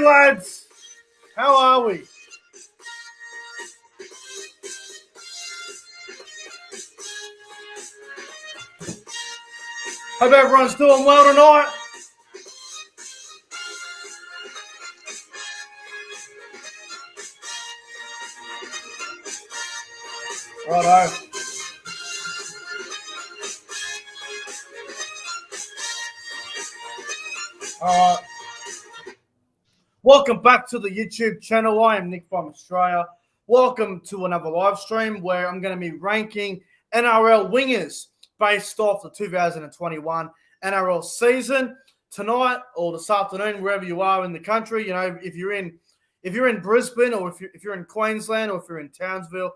lads? How are we? Hope everyone's doing well tonight. Righto. All right. Welcome back to the YouTube channel. I am Nick from Australia. Welcome to another live stream where I'm going to be ranking NRL wingers based off the 2021 NRL season. Tonight or this afternoon, wherever you are in the country, you know, if you're in Brisbane or if you're in Queensland or if you're in Townsville,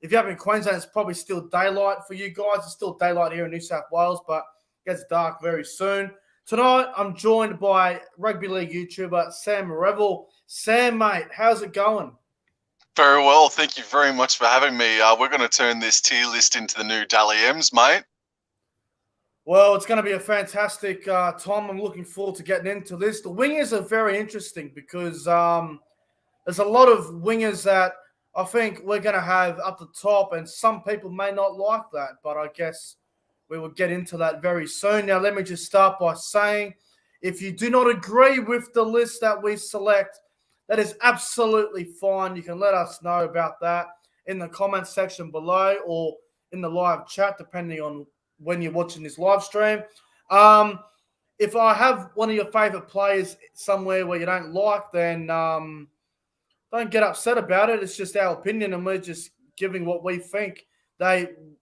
if you're up in Queensland, it's probably still daylight for you guys. It's still daylight here in New South Wales, but it gets dark very soon. Tonight, I'm joined by rugby league YouTuber Sam Revill. Sam, mate, how's it going? Very well. Thank you very much for having me. We're going to turn this tier list into the new Dally M's, mate. Well, it's going to be a fantastic time. I'm looking forward to getting into this. The wingers are very interesting because there's a lot of wingers that I think we're going to have up the top, and some people may not like that, but I guess we will get into that very soon. Now, let me just start by saying, if you do not agree with the list that we select, that is absolutely fine. You can let us know about that in the comment section below or in the live chat, depending on when you're watching this live stream. If I have one of your favorite players somewhere where you don't like, then don't get upset about it. It's just our opinion, and we're just giving what we think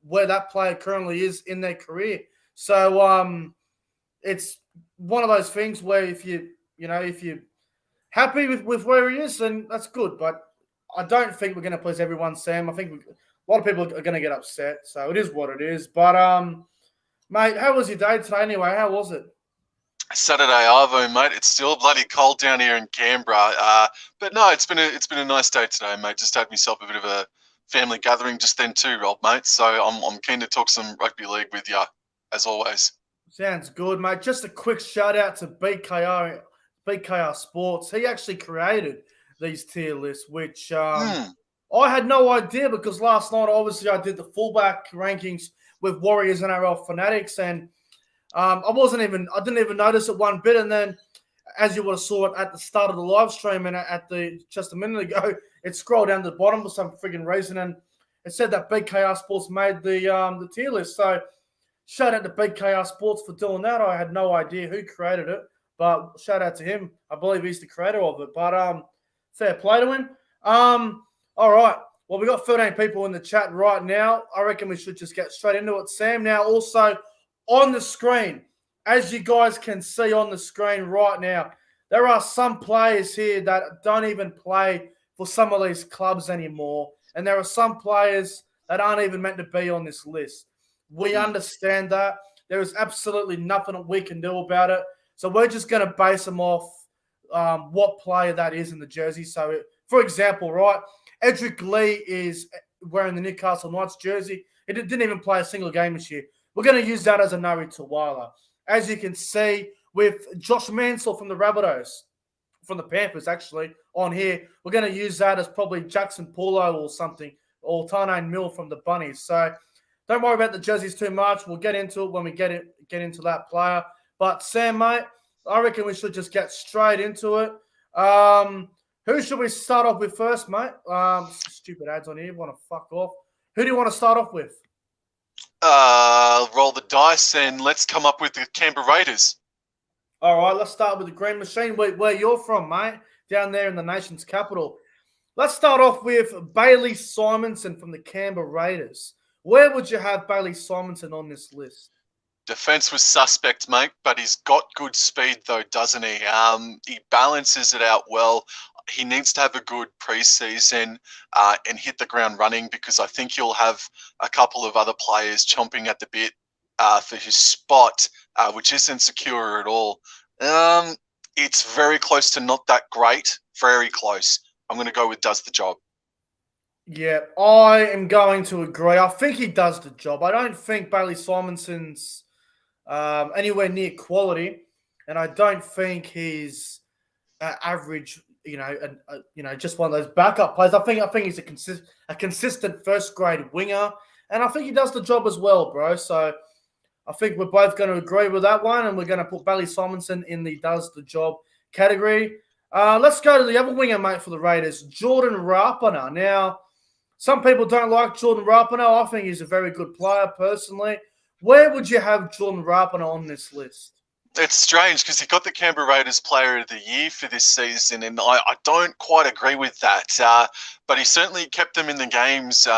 where that player currently is in their career. So it's one of those things where if you're happy with where he is, then that's good. But I don't think we're going to please everyone, Sam. I think a lot of people are going to get upset. So it is what it is. But mate, how was your day today anyway? How was it? Saturday Arvo, mate. It's still bloody cold down here in Canberra. But no, it's been a nice day today, mate. Just had myself a bit of a family gathering just then too, old mate. So I'm keen to talk some rugby league with you, as always. Sounds good, mate. Just a quick shout out to BKR Sports. He actually created these tier lists, which I had no idea because last night, obviously, I did the fullback rankings with Warriors NRL Fanatics, and I didn't even notice it one bit. And then, as you would have saw it at the start of the live stream and just a minute ago, it scrolled down to the bottom for some friggin' reason, and it said that BKR Sports made the tier list. So shout out to BKR Sports for doing that. I had no idea who created it, but shout out to him. I believe he's the creator of it. But fair play to him. All right. Well, we got 13 people in the chat right now. I reckon we should just get straight into it, Sam. Now, also on the screen, as you guys can see on the screen right now, there are some players here that don't even play for some of these clubs anymore. And there are some players that aren't even meant to be on this list. We understand that. There is absolutely nothing that we can do about it. So we're just going to base them off what player that is in the jersey. So, for example, right, Edric Lee is wearing the Newcastle Knights jersey. He didn't even play a single game this year. We're going to use that as a Nari Tawala. As you can see, with Josh Mansell from the Rabbitohs, from the Panthers actually, on here, we're going to use that as probably Jackson Paulo or something, or Tarnane Mill from the Bunnies. So don't worry about the jerseys too much. We'll get into it when we get into that player. But Sam, mate, I reckon we should just get straight into it. Who should we start off with first, mate? Stupid ads on here. Want to fuck off. Who do you want to start off with? Roll the dice and let's come up with the Canberra Raiders. All right, let's start with the Green Machine, where you're from, mate, down there in the nation's capital. Let's start off with Bailey Simonson from the Canberra Raiders. Where would you have Bailey Simonson on this list? Defense was suspect, mate, but he's got good speed, though, doesn't he? He balances it out well. He needs to have a good preseason and hit the ground running because I think he'll have a couple of other players chomping at the bit for his spot, which isn't secure at all. It's very close to not that great. Very close. I'm going to go with does the job. Yeah, I am going to agree. I think he does the job. I don't think Bailey Simonson's anywhere near quality, and I don't think he's average just one of those backup players. I think he's a consistent first grade winger, and I think he does the job as well, bro. So I think we're both going to agree with that one, and we're going to put Bailey Simonson in the does the job category. Let's go to the other winger, mate, for the Raiders, Jordan Rappana. Now, some people don't like Jordan Rappana. I think he's a very good player, personally. Where would you have Jordan Rappana on this list? It's strange because he got the Canberra Raiders Player of the Year for this season, and I don't quite agree with that. But he certainly kept them in the games,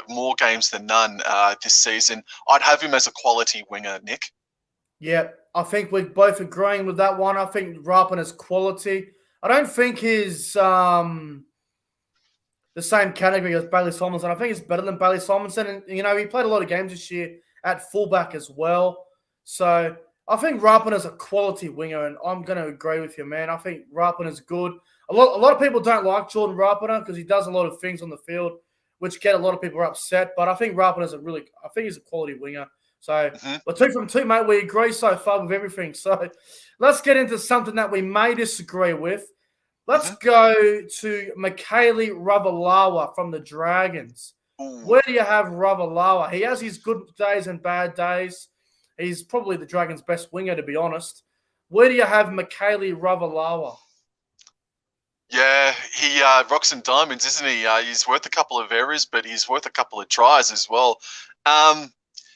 more games than none this season. I'd have him as a quality winger, Nick. Yeah, I think we're both agreeing with that one. I think Rappana's quality. I don't think he's the same category as Bailey Simonson. I think he's better than Bailey Simonson. And, he played a lot of games this year at fullback as well. So I think Rappana's a quality winger, and I'm going to agree with you, man. I think Rappana's good. A lot of people don't like Jordan Rappana because he does a lot of things on the field, which get a lot of people upset. But I think Rappana's I think he's a quality winger. So we're 2 from 2, mate. We agree so far with everything. So let's get into something that we may disagree with. Let's go to Michaeli Ravalawa from the Dragons. Where do you have Ravalawa? He has his good days and bad days. He's probably the Dragons' best winger, to be honest. Where do you have Michaeli Ravalawa? Yeah, he rocks some diamonds, isn't he? He's worth a couple of errors, but he's worth a couple of tries as well.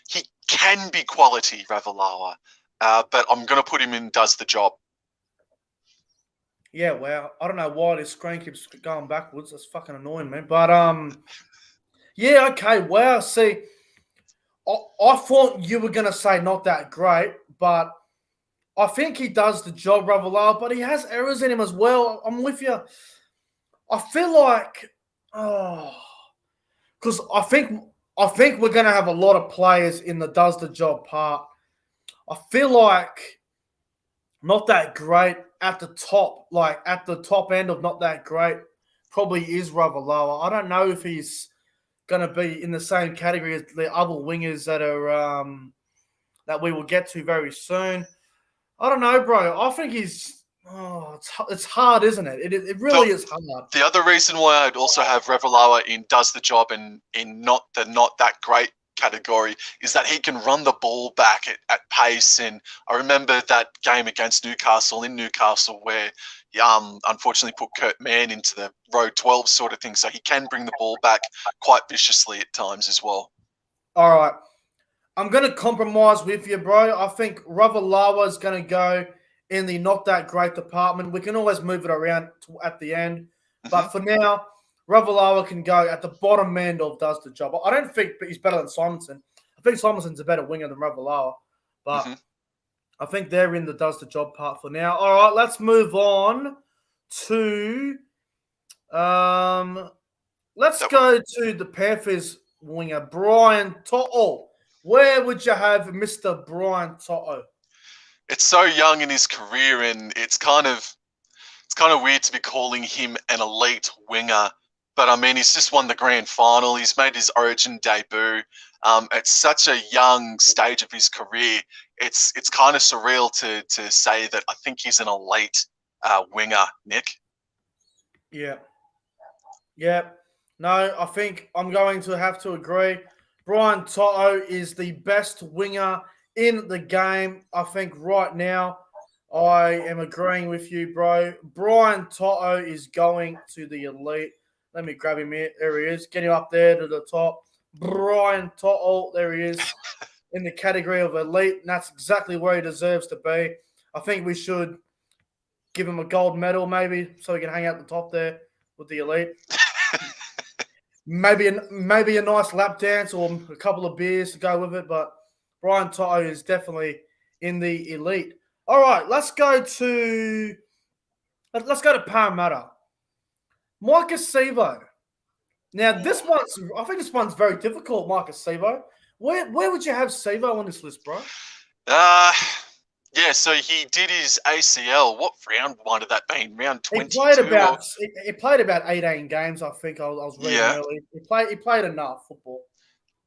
He can be quality, Ravalawa, but I'm going to put him in does the job. Yeah, wow. I don't know why this screen keeps going backwards. That's fucking annoying, man. But, yeah, okay. Wow. See, I thought you were going to say not that great, but I think he does the job, Ravalawa, but he has errors in him as well. I'm with you. I feel like, because I think we're going to have a lot of players in the does the job part. I feel like not that great at the top, like at the top end of not that great, probably is Ravalawa. I don't know if he's going to be in the same category as the other wingers that are that we will get to very soon. I don't know, bro. I think he's it's hard, isn't it? It really is hard. The other reason why I'd also have Ravalawa in does the job and in not that great category is that he can run the ball back at pace. And I remember that game against Newcastle where he unfortunately put Kurt Mann into the row 12 sort of thing. So he can bring the ball back quite viciously at times as well. All right. I'm going to compromise with you, bro. I think Ravalawa is going to go in the not that great department. We can always move it around at the end. But for now, Ravalawa can go at the bottom end of does the job. I don't think he's better than Simonson. I think Simonson's a better winger than Ravalawa. But I think they're in the does the job part for now. All right, let's move on to let's go to the Panthers winger, Brian Toto. Where would you have Mr. Brian Toto? It's so young in his career, and it's kind of weird to be calling him an elite winger. But I mean, he's just won the grand final. He's made his Origin debut at such a young stage of his career. It's kind of surreal to say that I think he's an elite winger, Nick. Yeah. No, I think I'm going to have to agree. Brian Toto is the best winger in the game. I think right now I am agreeing with you, bro. Brian Toto is going to the elite. Let me grab him here. There he is. Get him up there to the top. Brian Toto, there he is, in the category of elite. And that's exactly where he deserves to be. I think we should give him a gold medal maybe so he can hang out the top there with the elite. Maybe a nice lap dance or a couple of beers to go with it, but Brian Toto is definitely in the elite. All right, let's go to Parramatta. Marcus Sevo. Now I think this one's very difficult, Marcus Sevo. Where would you have Sevo on this list, bro? Yeah, so he did his ACL. What round might have that been? Round 22? He played about 18 games, I think. I was reading early. He played enough football.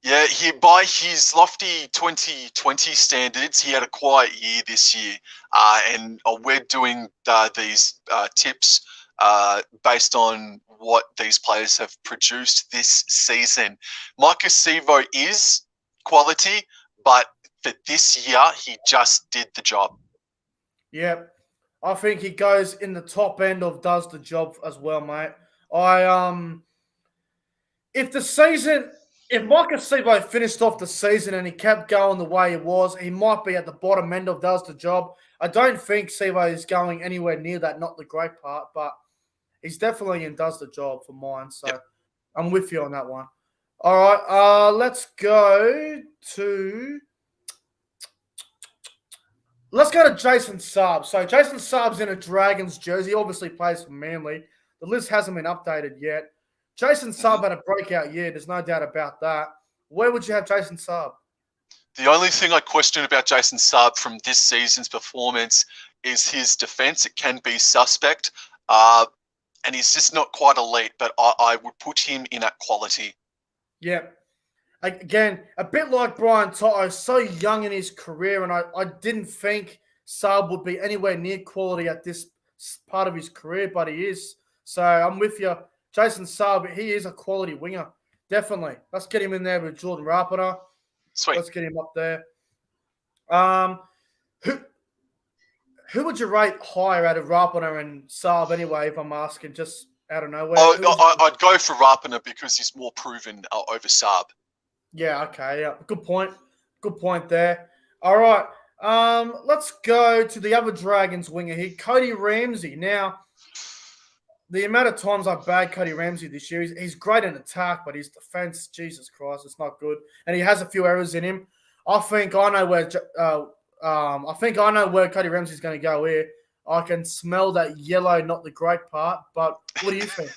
Yeah, by his lofty 2020 standards, he had a quiet year this year. And we're doing these tips based on what these players have produced this season. Micah Sivo is quality, but for this year, he just did the job. Yep. I think he goes in the top end of does the job as well, mate. If Micah Sivo finished off the season and he kept going the way it was, he might be at the bottom end of does the job. I don't think Sivo is going anywhere near that, not the great part, but he's definitely in does the job for mine. So yep. I'm with you on that one. All right, let's go to Jason Saab. So Jason Saab's in a Dragons jersey. He obviously plays for Manly. The list hasn't been updated yet. Jason Saab had a breakout year. There's no doubt about that. Where would you have Jason Saab? The only thing I question about Jason Saab from this season's performance is his defence. It can be suspect, and he's just not quite elite, but I would put him in at quality. Yeah. Again, a bit like Brian Toto, so young in his career, and I didn't think Saab would be anywhere near quality at this part of his career, but he is. So I'm with you. Jason Saab, he is a quality winger. Definitely. Let's get him in there with Jordan Rappana. Sweet. Let's get him up there. Who would you rate higher out of Rappana and Saab anyway, if I'm asking, just out of nowhere? I'd go for Rappana because he's more proven over Saab. Yeah, okay. Yeah. Good point. Good point there. All right. Let's go to the other Dragons winger here, Cody Ramsey. Now, the amount of times I've bagged Cody Ramsey this year, he's great in attack, but his defense, Jesus Christ, it's not good. And he has a few errors in him. I think I know where Cody Ramsey's going to go here. I can smell that yellow, not the great part. But what do you think?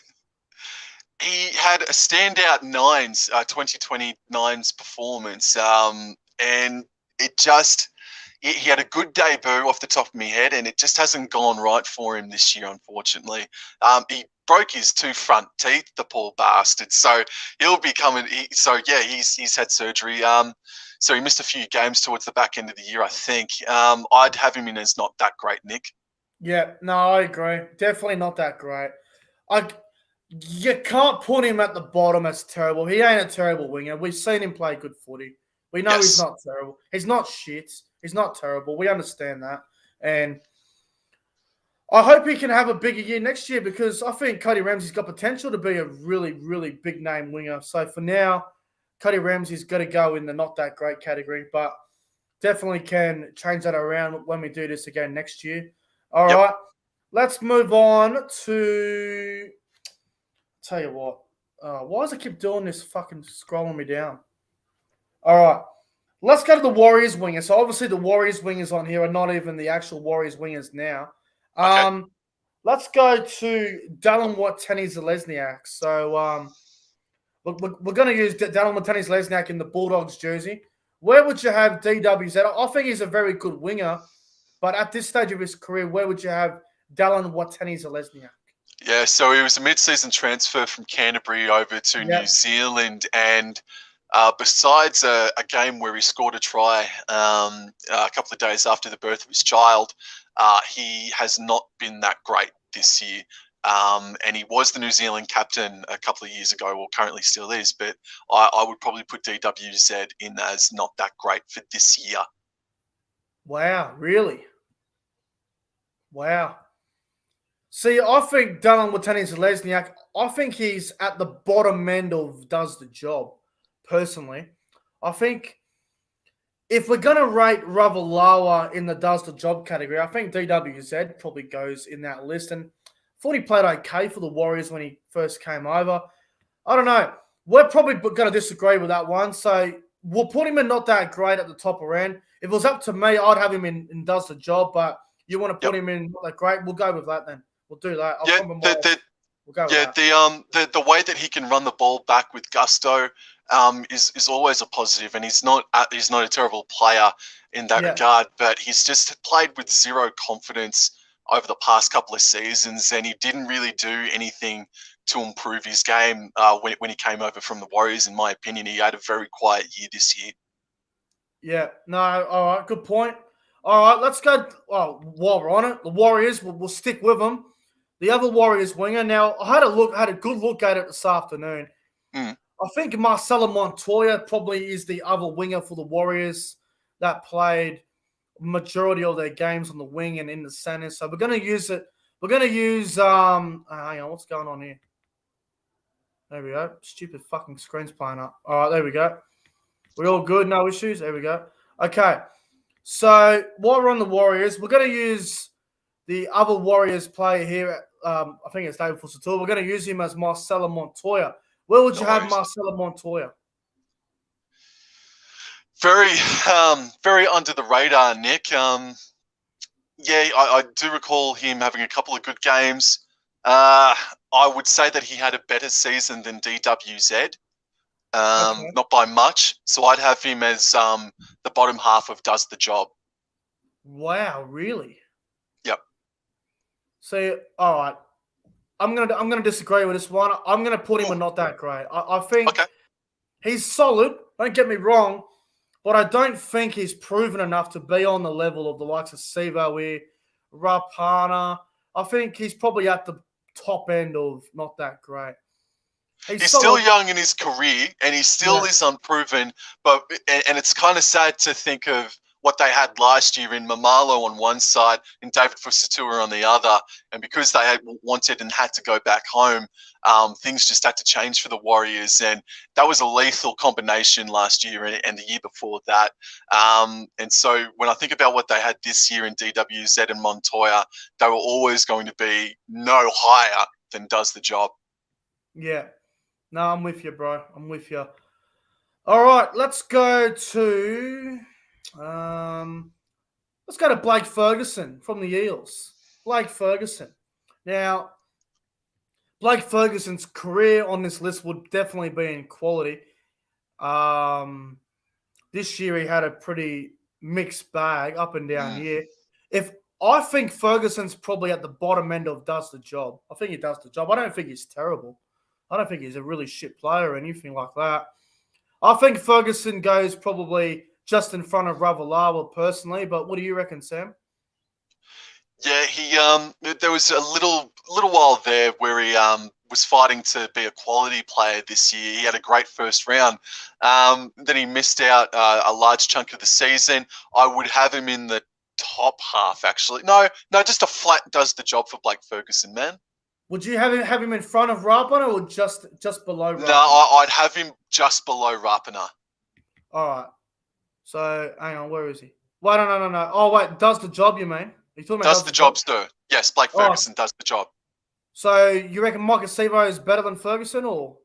He had a standout 2020 nines performance, and it just he had a good debut off the top of my head, and it just hasn't gone right for him this year, unfortunately. He broke his 2 front teeth, the poor bastard. So he'll be coming. He's had surgery. So he missed a few games towards the back end of the year, I think. I'd have him in as not that great, Nick. Yeah, no, I agree. Definitely not that great. You can't put him at the bottom as terrible. He ain't a terrible winger. We've seen him play good footy. We know He's not terrible. He's not shit. He's not terrible. We understand that. And I hope he can have a bigger year next year because I think Cody Ramsey's got potential to be a really, really big name winger. So for now, Cody Ramsey's got to go in the not that great category, but definitely can change that around when we do this again next year. All right. Let's move on to... Tell you what, why does it keep doing this fucking scrolling me down? All right, let's go to the Warriors wingers. So obviously the Warriors wingers on here are not even the actual Warriors wingers now. Okay. Let's go to Dallin Watene-Zelezniak. So we're going to use Dallin Watene-Zelezniak in the Bulldogs jersey. Where would you have DW's at? I think he's a very good winger, but at this stage of his career, where would you have Dallin Watene-Zelezniak? Yeah, so he was a mid-season transfer from Canterbury over to New Zealand, and besides a game where he scored a try a couple of days after the birth of his child, he has not been that great this year. And he was the New Zealand captain a couple of years ago, well, currently still is, but I would probably put DWZ in as not that great for this year. Wow, really? Wow. See, I think Dallin Watene-Zelezniak, I think he's at the bottom end of does the job, personally. I think if we're going to rate Revill lower in the does the job category, I think DWZ probably goes in that list. And I thought he played okay for the Warriors when he first came over. I don't know. We're probably going to disagree with that one. So we'll put him in not that great at the top end. If it was up to me, I'd have him in does the job. But you want to put him in not that great, we'll go with that then. We'll do that. The way that he can run the ball back with gusto is always a positive, and he's not a terrible player in that regard. But he's just played with zero confidence over the past couple of seasons, and he didn't really do anything to improve his game when he came over from the Warriors. In my opinion, he had a very quiet year this year. Yeah. No. All right. Good point. All right. Let's go. Well, while we're on it, the Warriors. We'll stick with them. the other Warriors winger. Now, I had a good look at it this afternoon. Mm. I think Marcelo Montoya probably is the other winger for the Warriors that played majority of their games on the wing and in the center. So we're going to use it. We're going to use hang on, what's going on here? There we go. Stupid fucking screen's playing up. All right, there we go. We're all good, no issues. There we go. Okay. So while we're on the Warriors, we're going to use the other Warriors player here. I think it's David Fussator. We're going to use him as Marcelo Montoya. Where would you have Marcelo Montoya? Very, very under the radar, Nick. I do recall him having a couple of good games. I would say that he had a better season than DWZ, not by much. So I'd have him as the bottom half of does the job. Wow, really? Yep. So, all right. I'm gonna disagree with this one. I'm gonna put him in not that great. I think he's solid. Don't get me wrong, but I don't think he's proven enough to be on the level of the likes of Sivo here, Rappana. I think he's probably at the top end of not that great. He's still young in his career, and he still is unproven. But it's kind of sad to think of what they had last year in Mamala on one side and David Fussator on the other. And because they had wanted and had to go back home, things just had to change for the Warriors. And that was a lethal combination last year and the year before that. And so when I think about what they had this year in DWZ and Montoya, they were always going to be no higher than does the job. Yeah. No, I'm with you, bro. I'm with you. All right, let's go to Blake Ferguson from the Eels. Blake Ferguson. Now, Blake Ferguson's career on this list would definitely be in quality. This year he had a pretty mixed bag, up and down here. I think Ferguson's probably at the bottom end of does the job. I think he does the job. I don't think he's terrible. I don't think he's a really shit player or anything like that. I think Ferguson goes probably just in front of Revill personally, but what do you reckon, Sam? Yeah, he there was a little while there where he was fighting to be a quality player this year. He had a great first round. Then he missed out a large chunk of the season. I would have him in the top half, actually. No, just a flat does the job for Blake Ferguson, man. Would you have him in front of Rappana or just below Rappana? No, I'd have him just below Rappana. All right. So, hang on, where is he? Wait, no. Oh, wait, does the job, you mean? Are you talking about does the job, sir. Yes, Blake Ferguson does the job. So, you reckon Mike Sivo is better than Ferguson or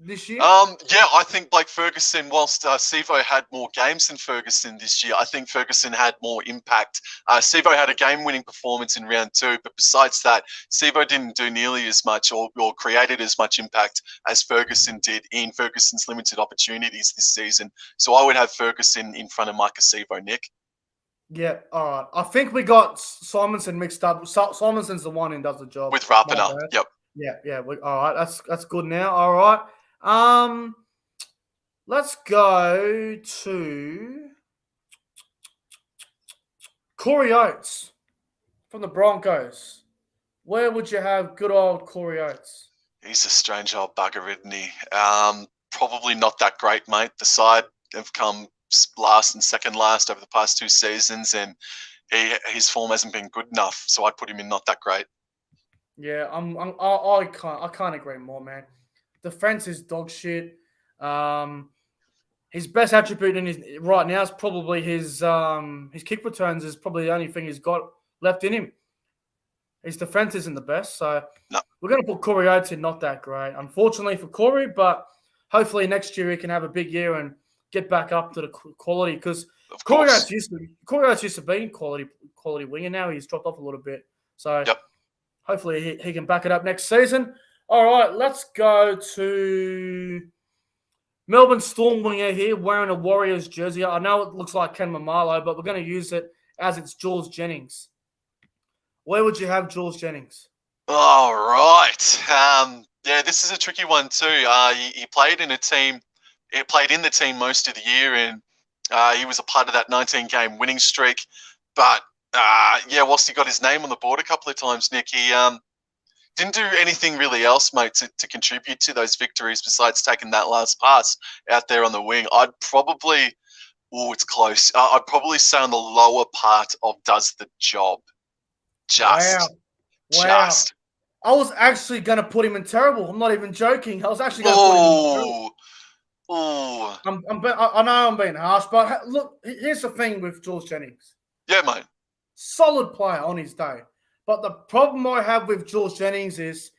this year? Yeah, I think Blake Ferguson, whilst Sivo had more games than Ferguson this year, I think Ferguson had more impact. Sivo had a game-winning performance in round 2, but besides that, Sivo didn't do nearly as much or created as much impact as Ferguson did in Ferguson's limited opportunities this season. So I would have Ferguson in front of Micah Sivo, Nick. Yeah, all right. I think we got Simonson mixed up. Simonson's the one who does the job. With Rappana, yep. Yeah. All right, that's good now. All right. Let's go to Corey Oates from the Broncos. Where would you have good old Corey Oates? He's a strange old bugger, isn't he? Probably not that great, mate. The side have come last and second last over the past 2 seasons, and his form hasn't been good enough. So I'd put him in not that great. Yeah, I can't agree more, man. Defense is dog shit. His best attribute right now is probably his kick returns is probably the only thing he's got left in him. His defense isn't the best, so we're going to put Corey Oates in not that great. Unfortunately for Corey, but hopefully next year he can have a big year and get back up to the quality, because Corey Oates used to be quality winger. Now he's dropped off a little bit, so hopefully he can back it up next season. All right, let's go to Melbourne Storm winger here wearing a Warriors jersey. I know it looks like Ken Mamala, but we're going to use it as it's Jules Jennings. Where would you have Jules Jennings? All right. Yeah, this is a tricky one too. He played in a team. He played in the team most of the year, and he was a part of that 19-game winning streak. But Yeah, whilst he got his name on the board a couple of times, Nick, he didn't do anything really else, mate, to contribute to those victories besides taking that last pass out there on the wing. I'd probably, it's close. I'd probably say on the lower part of does the job. Just. I was actually going to put him in terrible. I'm not even joking. I was actually going to put him in terrible. I know I'm being harsh, but look, here's the thing with George Jennings. Yeah, mate. Solid player on his day. But the problem I have with George Jennings is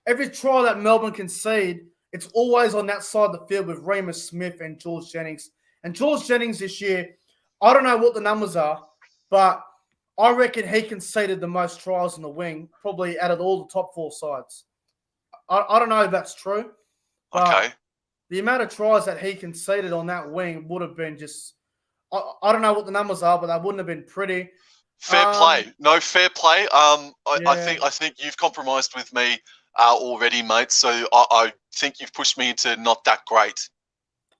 every try that Melbourne concede, it's always on that side of the field with Remus Smith and George Jennings. And George Jennings this year, I don't know what the numbers are, but I reckon he conceded the most tries in the wing, probably out of all the top 4 sides. I don't know if that's true. Okay. The amount of tries that he conceded on that wing would have been just I don't know what the numbers are, but that wouldn't have been pretty. Fair play. No, fair play. I think you've compromised with me already, mate. So I think you've pushed me into not that great.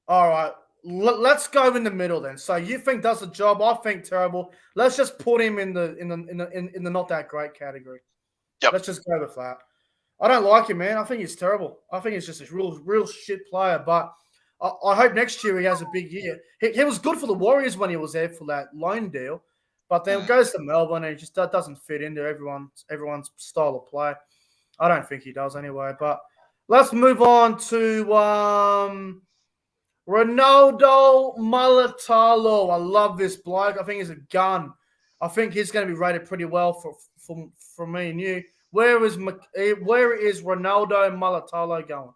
All right. Let's go in the middle then. So you think does the job? I think terrible. Let's just put him in the not that great category. Yep. Let's just go with that. I don't like him, man. I think he's terrible. I think he's just a real shit player. But I hope next year he has a big year. He was good for the Warriors when he was there for that loan deal, but then goes to Melbourne and he just doesn't fit into everyone's style of play. I don't think he does anyway. But let's move on to Ronaldo Molotov. I love this bloke. I think he's a gun. I think he's going to be rated pretty well for me and you. Where is Ronaldo Molotov going?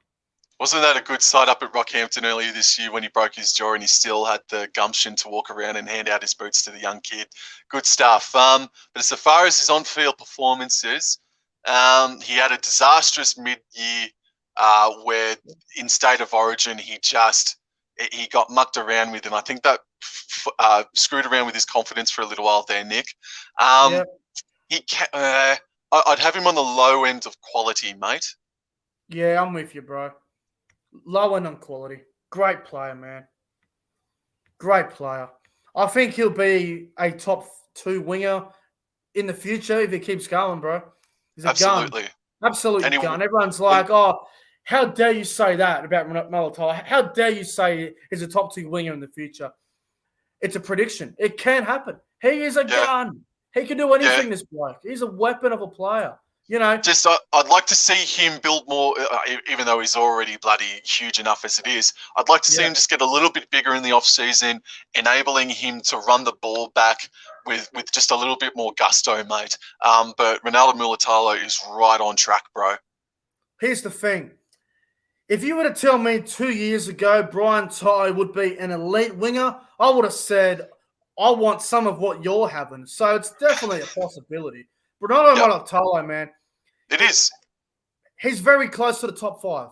Wasn't that a good sight up at Rockhampton earlier this year when he broke his jaw and he still had the gumption to walk around and hand out his boots to the young kid? Good stuff. But as far as his on-field performances, he had a disastrous mid-year where in State of Origin he got mucked around with, and I think that screwed around with his confidence for a little while there, Nick. I'd have him on the low end of quality, mate. Yeah, I'm with you, bro. Low end on quality. Great player, man. Great player. I think he'll be a top 2 winger in the future if he keeps going, bro. He's a gun. Absolute gun. Everyone's like, how dare you say that about Molotov? How dare you say he's a top 2 winger in the future? It's a prediction. It can happen. He is a gun. He can do anything, this bloke. He's a weapon of a player. You know, just I'd like to see him build more, even though he's already bloody huge enough as it is. I'd like to see him just get a little bit bigger in the off season, enabling him to run the ball back with just a little bit more gusto, mate. But Ronaldo Molotov is right on track, bro. Here's the thing. If you were to tell me 2 years ago Brian Ty would be an elite winger, I would have said, I want some of what you're having. So it's definitely a possibility. Ronaldo Molotov, man. It is. He's very close to the top 5,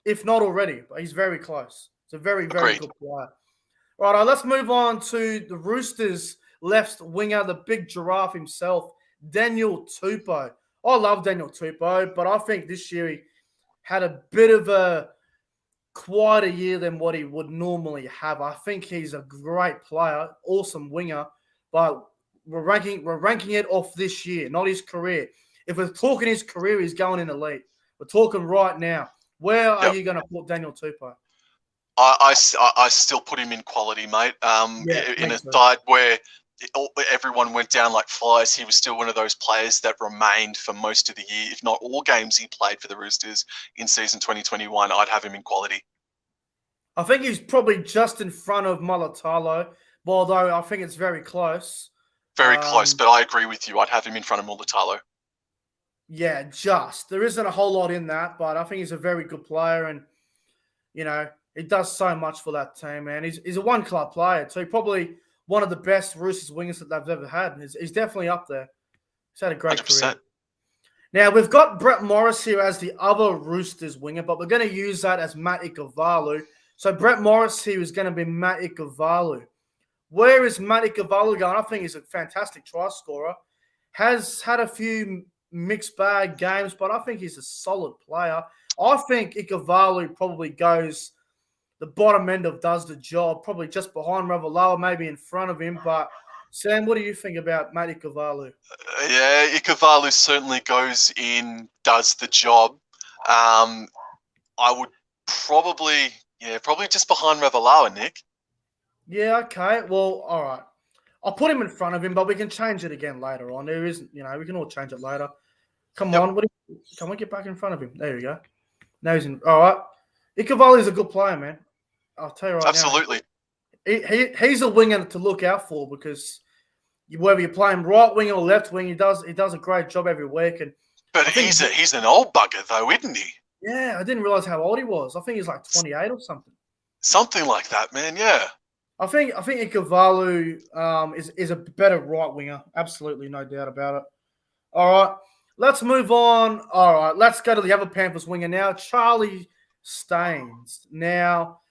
if not already. But he's very close. It's a very, very good player. Right, let's move on to the Roosters left winger, the big giraffe himself, Daniel Tupa. I love Daniel Tupa, but I think this year he had a bit of a quieter year than what he would normally have. I think he's a great player, awesome winger, but we're ranking it off this year, not his career. If we're talking his career, he's going in elite. We're talking right now. Where are you going to put Daniel Tupa? I still put him in quality, mate. In a side where everyone went down like flies, he was still one of those players that remained for most of the year, if not all games he played for the Roosters in season 2021. I'd have him in quality. I think he's probably just in front of Molotov, although I think it's very close. Very close, but I agree with you. I'd have him in front of Molotov. Yeah, just. There isn't a whole lot in that, but I think he's a very good player and, you know, he does so much for that team, man. He's a one-club player, too. Probably one of the best Roosters wingers that they've ever had. He's definitely up there. He's had a great 100%. Career. Now, we've got Brett Morris here as the other Roosters winger, but we're going to use that as Matt Ikuvalu. So Brett Morris here is going to be Matt Ikuvalu. Where is Matt Ikuvalu going? I think he's a fantastic try scorer. Has had a few mixed bag games, but I think he's a solid player. I think Ikuvalu probably goes the bottom end of does the job, probably just behind Revill, maybe in front of him. But Sam, what do you think about Matty Kavalu? Yeah, Ikavalu certainly goes in, does the job. I would probably just behind Revill, Nick. Yeah, okay. Well, all right. I'll put him in front of him, but we can change it again later on. There isn't, we can all change it later. Come on, can we get back in front of him? There we go. Now he's in. All right. Ikavalu is a good player, man. I'll tell you right Absolutely. now. He's a winger to look out for because whether you play him right wing or left wing, he does a great job every week. But he's an old bugger though, isn't he? Yeah, I didn't realize how old he was. I think he's like 28 or something. Something like that, man. Yeah. I think Ikavalu is a better right winger. Absolutely, no doubt about it. All right, let's move on. All right, let's go to the other Panthers winger now, Charlie Staines. Now,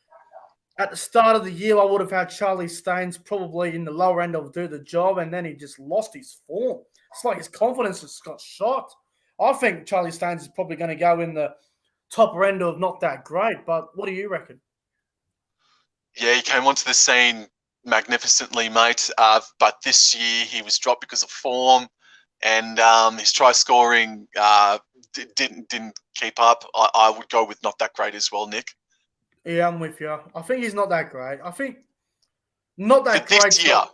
at the start of the year, I would have had Charlie Staines probably in the lower end of do the job, and then he just lost his form. It's like his confidence just got shot. I think Charlie Staines is probably going to go in the top end of not that great, but what do you reckon? Yeah, he came onto the scene magnificently, mate. But this year he was dropped because of form, and his try scoring didn't keep up. I would go with not that great as well, Nick. Yeah, I'm with you. I think he's not that great. I think not that great. This year.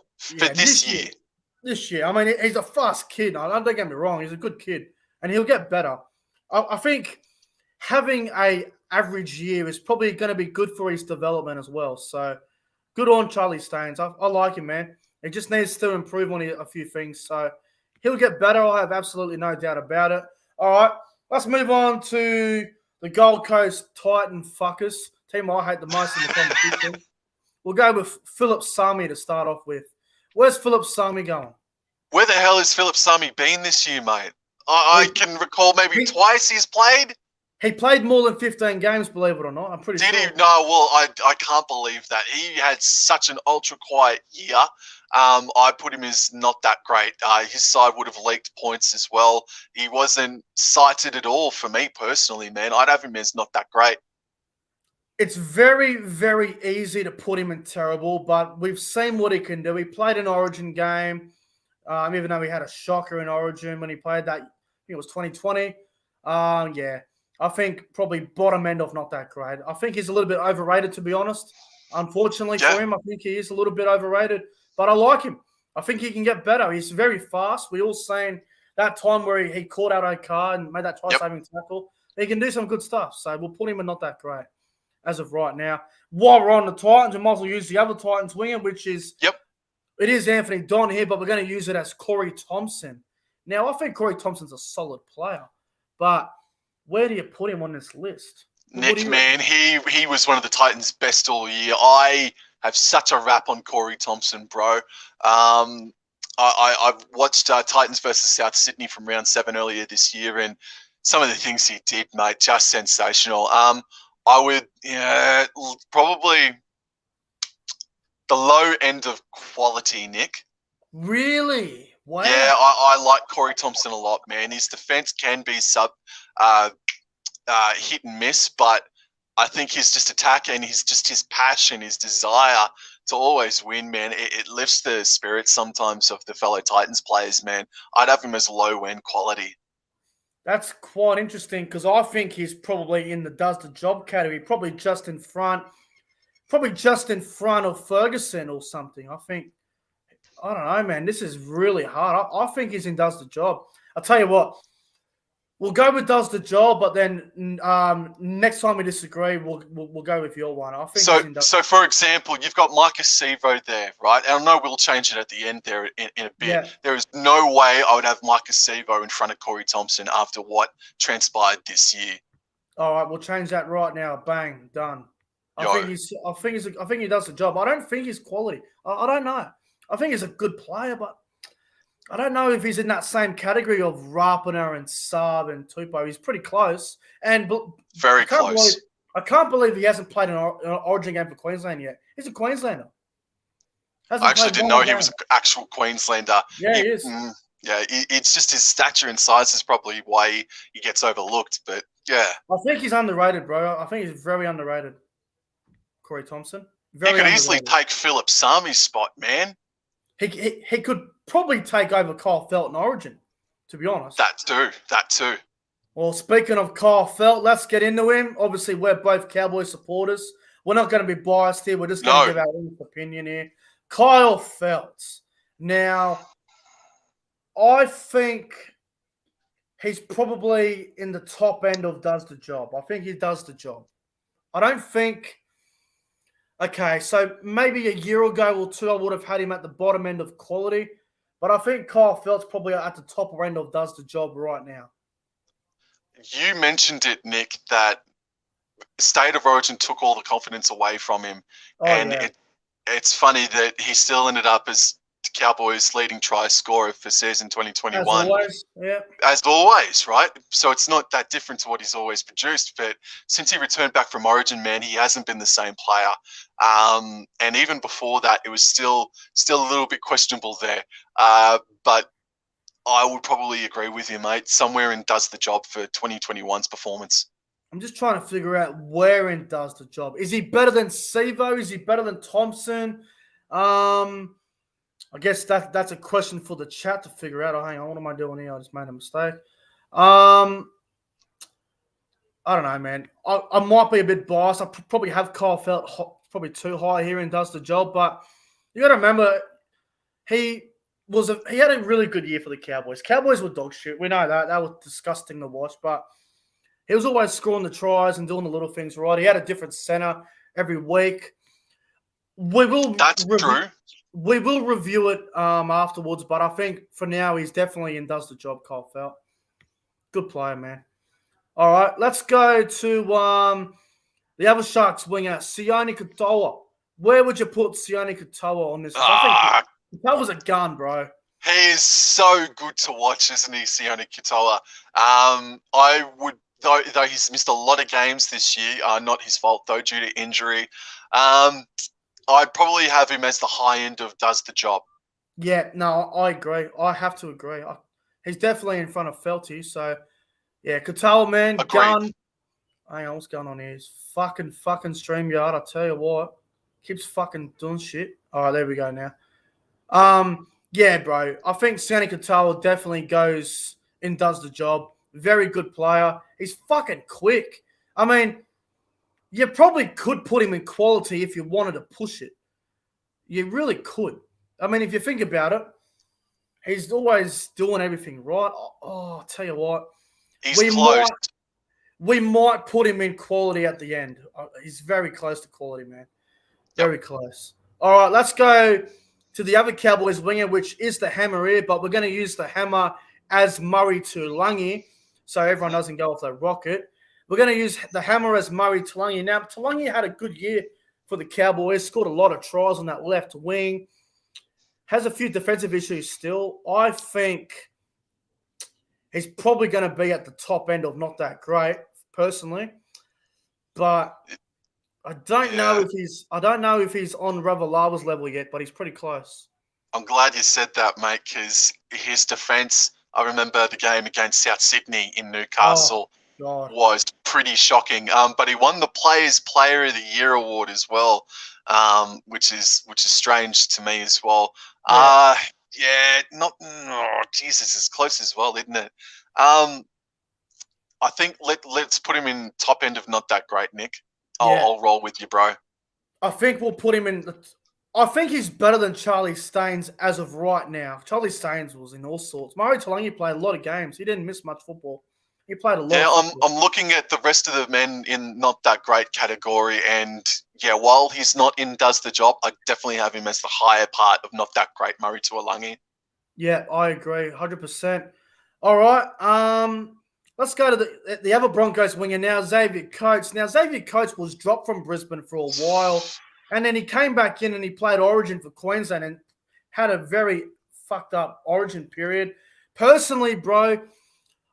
This year. I mean, he's a fast kid. Don't get me wrong. He's a good kid, and he'll get better. I think having a average year is probably going to be good for his development as well. So good on Charlie Staines. I like him, man. He just needs to improve on a few things. So he'll get better. I have absolutely no doubt about it. All right, let's move on to the Gold Coast Titan fuckers. Team I hate the most in the competition. We'll go with Philip Sami to start off with. Where's Philip Sami going? Where the hell has Philip Sami been this year, mate? I can recall maybe twice he's played. He played more than 15 games, believe it or not. I'm pretty sure. Did he? No, well, I can't believe that. He had such an ultra-quiet year. I put him as not that great. His side would have leaked points as well. He wasn't cited at all for me personally, man. I'd have him as not that great. It's very, very easy to put him in terrible, but we've seen what he can do. He played an Origin game, even though he had a shocker in Origin when he played that. I think it was 2020. Yeah. I think probably bottom end of not that great. I think he's a little bit overrated, to be honest. Unfortunately for him, I think he is a little bit overrated. But I like him. I think he can get better. He's very fast. We all seen that time where he caught out a car and made that try-saving tackle. He can do some good stuff. So we'll put him in not that great as of right now. While we're on the Titans, we might as well use the other Titans winger, which is it is Anthony Don here, but we're going to use it as Corey Thompson. Now, I think Corey Thompson's a solid player, but where do you put him on this list? Nick, man, he was one of the Titans' best all year. I have such a rap on Corey Thompson, bro. I've watched Titans versus South Sydney from round 7 earlier this year, and some of the things he did, mate, just sensational. I would probably the low end of quality, Nick. Really? Wow. Yeah, I like Corey Thompson a lot, man. His defense can be hit and miss, but I think his just attack and his passion, his desire to always win, man, it lifts the spirits sometimes of the fellow Titans players, man. I'd have him as low end quality. That's quite interesting because I think he's probably in the does the job category, probably just in front of Ferguson or something. I don't know, man. This is really hard. I think he's in does the job. I'll tell you what. We'll go with does the job, but then next time we disagree, we'll go with your one. I think so. For example, you've got Marcus Sevo there, right? And I know we'll change it at the end there in a bit. Yeah. There is no way I would have Marcus Sevo in front of Corey Thompson after what transpired this year. All right, we'll change that right now. Bang, done. I think he does the job. I don't think he's quality. I don't know. I think he's a good player, but I don't know if he's in that same category of Rappana and Saab and Tupa. He's pretty close. And very close. I can't believe he hasn't played an Origin game for Queensland yet. He's a Queenslander. I actually didn't know he was an actual Queenslander. Yeah, he is. It's just his stature and size is probably why he gets overlooked. But, yeah. I think he's underrated, bro. I think he's very underrated. Corey Thompson. He could easily take Philip Sami's spot, man. he could probably take over Kyle Felt in Origin, to be honest. That too. Well, speaking of Kyle Felt, let's get into him. Obviously, we're both Cowboy supporters. We're not going to be biased here. We're just going to give our own opinion here. Kyle Felt. Now, I think he's probably in the top end of does the job. I think he does the job. I don't think... Okay, so maybe a year ago or two, I would have had him at the bottom end of quality. But I think Kyle Felt's probably at the top end of does the job right now. You mentioned it, Nick, that State of Origin took all the confidence away from him. It's funny that he still ended up as the Cowboys' leading try scorer for season 2021. As always, yeah. As always, right? So it's not that different to what he's always produced. But since he returned back from Origin, man, he hasn't been the same player. And even before that, it was still a little bit questionable there. But I would probably agree with you, mate. Somewhere in does the job for 2021's performance. I'm just trying to figure out where in does the job. Is he better than Sevo? Is he better than Thompson? I guess that's a question for the chat to figure out. Oh, hang on, what am I doing here? I just made a mistake. I don't know, man. I might be a bit biased. I probably have Kyle Felt probably too high here and does the job. But you got to remember, he had a really good year for the Cowboys. Cowboys were dog shit. We know that. That was disgusting to watch. But he was always scoring the tries and doing the little things right. He had a different center every week. That's true. We will review it afterwards, but I think for now he's definitely in does the job, Kyle Felt. Good player, man. All right, let's go to the other Sharks winger, Sione Katoa. Where would you put Sione Katoa on this? I think that was a gun, bro. He is so good to watch, isn't he, Sione Katoa? I would, though he's missed a lot of games this year, not his fault, though, due to injury. I'd probably have him as the high end of does the job. Yeah, no, I agree. I have to agree. He's definitely in front of Felty. So, yeah, Katoa, man, Agreed. gun. Hang on, what's going on here? It's fucking StreamYard, I tell you what. Keeps fucking doing shit. All right, there we go now. Yeah, bro. I think Sione Katoa definitely goes and does the job. Very good player. He's fucking quick. I mean, you probably could put him in quality if you wanted to push it. You really could. I mean, if you think about it, he's always doing everything right. Oh, I'll tell you what. He's close. We might put him in quality at the end. He's very close to quality, man. Very close. All right, let's go to the other Cowboys winger, which is the hammer here, but we're going to use the hammer as Murray Tulangi so everyone doesn't go off the rocket. We're going to use the hammer as Murray Tulangi. Now, Tulangi had a good year for the Cowboys, scored a lot of tries on that left wing, has a few defensive issues still. I think he's probably going to be at the top end of not that great, personally. But I don't know if he's on Ravalawa's level yet, but he's pretty close. I'm glad you said that, mate, because his defense, I remember the game against South Sydney in Newcastle. Was pretty shocking. But he won the Players Player of the Year award as well, which is strange to me as well. Jesus, it's close as well, isn't it? I think let's put him in top end of not that great, Nick. I'll roll with you, bro. I think we'll put him in. I think he's better than Charlie Staines as of right now. Charlie Staines was in all sorts. Murray Tulangi played a lot of games. He didn't miss much football. He played a lot. Yeah, I'm looking at the rest of the men in not that great category, and while he's not in does the job, I definitely have him as the higher part of not that great Murray Tulangi. Yeah, I agree, 100%. All right, let's go to the other Broncos winger now, Xavier Coates. Now, Xavier Coates was dropped from Brisbane for a while, and then he came back in and he played Origin for Queensland and had a very fucked up Origin period. Personally, bro,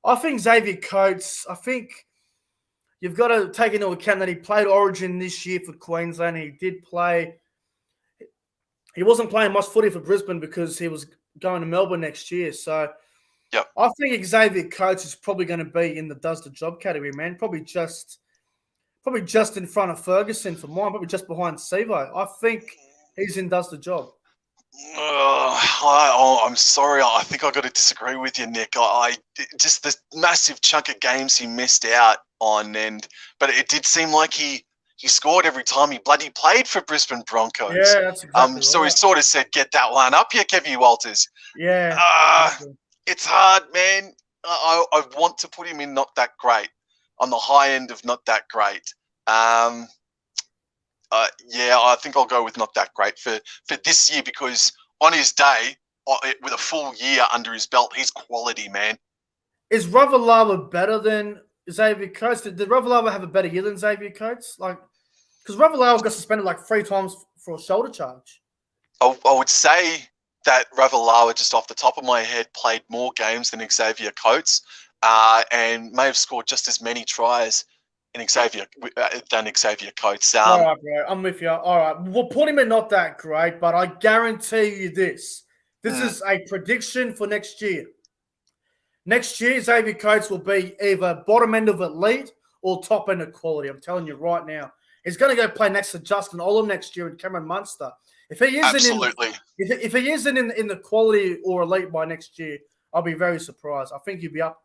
I think Xavier Coates, I think you've got to take into account that he played Origin this year for Queensland. He did play. He wasn't playing much footy for Brisbane because he was going to Melbourne next year. So I think Xavier Coates is probably going to be in the does the job category, man. Probably just in front of Ferguson for mine, probably just behind Sevo. I think he's in does the job. I'm sorry. I think I got to disagree with you, Nick. I just the massive chunk of games he missed out on, but it did seem like he scored every time he bloody played for Brisbane Broncos. Yeah, that's exactly So he right. sort of said, "Get that one up here, Kevy Walters." Yeah. Exactly. It's hard, man. I want to put him in not that great, on the high end of not that great. Yeah, I think I'll go with not that great for this year, because on his day, with a full year under his belt, he's quality, man. Is Ravalawa better than Xavier Coates? Did Ravalawa have a better year than Xavier Coates? Like, because Ravalawa got suspended like 3 times for a shoulder charge. I would say that Ravalawa, just off the top of my head, played more games than Xavier Coates, and may have scored just as many tries than Xavier Coates. All right, bro. I'm with you. All right. We'll put him in not that great, but I guarantee you this. This is a prediction for next year. Next year, Xavier Coates will be either bottom end of elite or top end of quality. I'm telling you right now. He's going to go play next to Justin Olam next year and Cameron Munster. If he isn't absolutely, if he isn't in the quality or elite by next year, I'll be very surprised. I think he'll be up.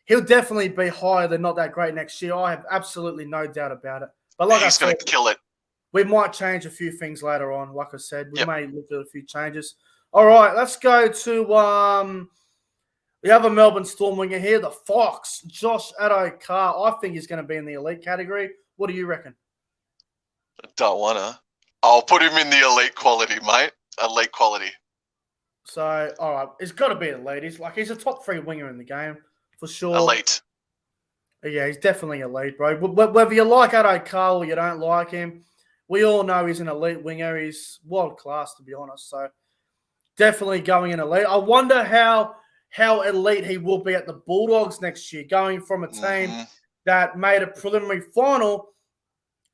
He'll definitely be higher than not that great next year. I have absolutely no doubt about it. But like he's going to kill it. We might change a few things later on. Like I said, we may look at a few changes. All right, let's go to the other Melbourne Storm winger here, the Fox, Josh Addo-Carr. I think he's going to be in the elite category. What do you reckon? Don't want to. I'll put him in the elite quality, mate. Elite quality. So, all right, it's got to be elite. He's a top 3 winger in the game for sure. Elite. Yeah, he's definitely elite, bro. Whether you like Addo-Carr or you don't like him, we all know he's an elite winger. He's world class, to be honest. So, definitely going in elite. I wonder how elite he will be at the Bulldogs next year, going from a team that made a preliminary final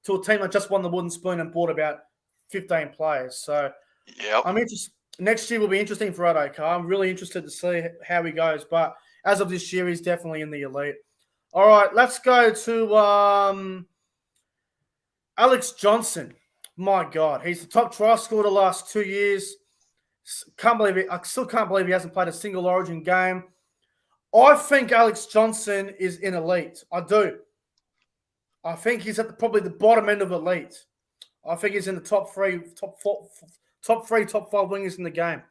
to a team that just won the Wooden Spoon and bought about 15 players. So, I'm interested. Next year will be interesting for Addo-Carr. I'm really interested to see how he goes. But as of this year, he's definitely in the elite. All right, let's go to Alex Johnson. My God, he's the top try scorer the last 2 years. I still can't believe he hasn't played a single Origin game. I think Alex Johnson is in elite. I do. I think he's at probably the bottom end of elite. I think he's in the top 3, top 5 wingers in the game.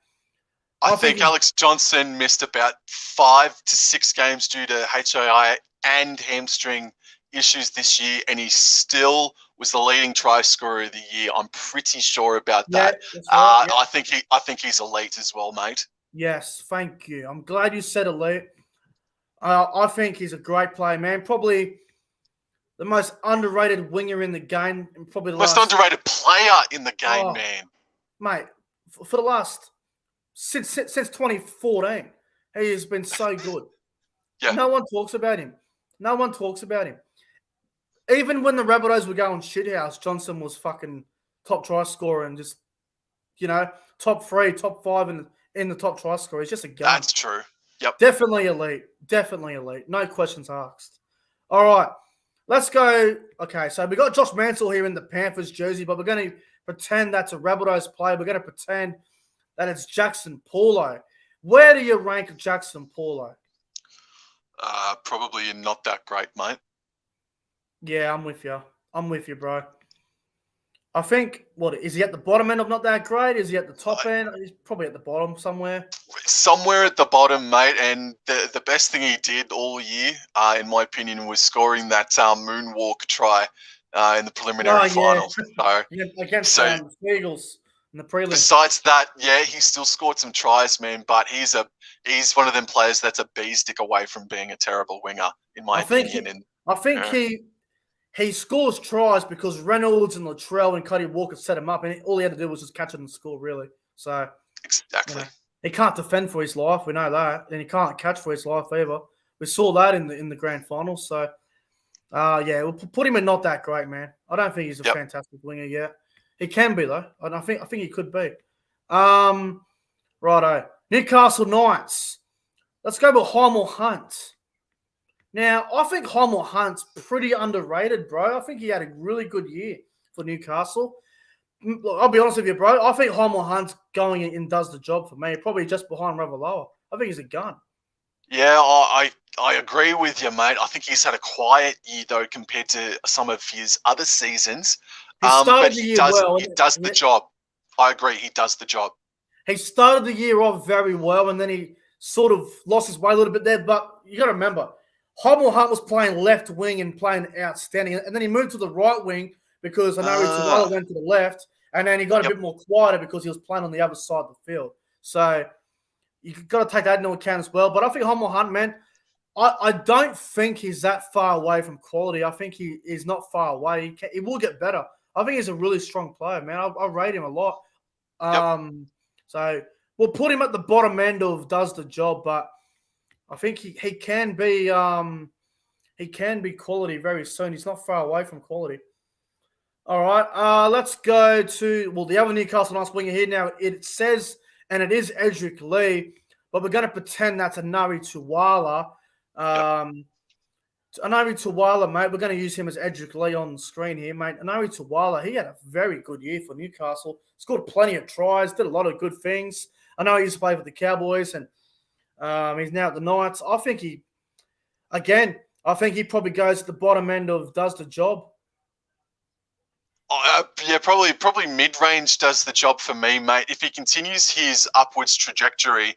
I think Alex Johnson missed about 5 to 6 games due to HII and hamstring issues this year, and he still was the leading try scorer of the year. I'm pretty sure about that. Right, I think he's elite as well, mate. Yes, thank you. I'm glad you said elite. I think he's a great player, man. Probably the most underrated winger in the game, and probably the most underrated player in the game, man. Mate, for the last since 2014, he has been so good. Yeah. No one talks about him. Even when the Rabbitohs were going shithouse, Johnson was fucking top try scorer and just, top 3, top 5 in the top try scorer. He's just a gun. That's true. Yep. Definitely elite. No questions asked. All right. Let's go. Okay, so we got Josh Mansell here in the Panthers jersey, but we're going to pretend that's a Rabbitohs player. We're going to pretend that it's Jackson Paulo. Where do you rank Jackson Paulo? Probably not that great, mate. Yeah, I'm with you, bro. I think, is he at the bottom end of not that great? Is he at the top end? He's probably at the bottom somewhere. Somewhere at the bottom, mate. And the best thing he did all year, in my opinion, was scoring that moonwalk try in the preliminary final. So, against the Eagles in the prelim. Besides that, he still scored some tries, man. But he's one of them players that's a bee stick away from being a terrible winger, in my opinion. I think he scores tries because Reynolds and Latrell and Cody Walker set him up, and all he had to do was just catch it and score, really. So exactly, he can't defend for his life. We know that, and he can't catch for his life either. We saw that in the grand final. So, we'll put him in not that great, man. I don't think he's a fantastic winger yet. He can be though, and I think he could be. Righto, Newcastle Knights. Let's go with Hymel Hunt. Now, I think Hymel Hunt's pretty underrated, bro. I think he had a really good year for Newcastle. Look, I'll be honest with you, bro. I think Hymel Hunt's going in and does the job for me. Probably just behind Revill. I think he's a gun. Yeah, I agree with you, mate. I think he's had a quiet year though compared to some of his other seasons. He started But the he year does well. he does the job. I agree, he does the job. He started the year off very well, and then he sort of lost his way a little bit there. But you got to remember, Hymel Hunt was playing left wing and playing outstanding, and then he moved to the right wing because Anari Tuwala went to the left, and then he got a bit more quieter because he was playing on the other side of the field. So you've got to take that into account as well. But I think Hymel Hunt, man, I don't think he's that far away from quality. I think he is not far away. He will get better. I think he's a really strong player, man. I rate him a lot. So we'll put him at the bottom end of does the job, but I think he can be quality very soon. He's not far away from quality. All right, let's go to the other Newcastle Knights winger here. Now it says, and it is Edric Lee, but we're going to pretend that's Anari Tuwala. Anari Tuwala, mate, we're going to use him as Edric Lee on the screen here, mate. Anari Tuwala, he had a very good year for Newcastle. Scored plenty of tries, did a lot of good things. I know he used to play for the Cowboys, and he's now at the Knights. I think he probably goes at the bottom end of does the job. Probably mid-range does the job for me, mate. If he continues his upwards trajectory,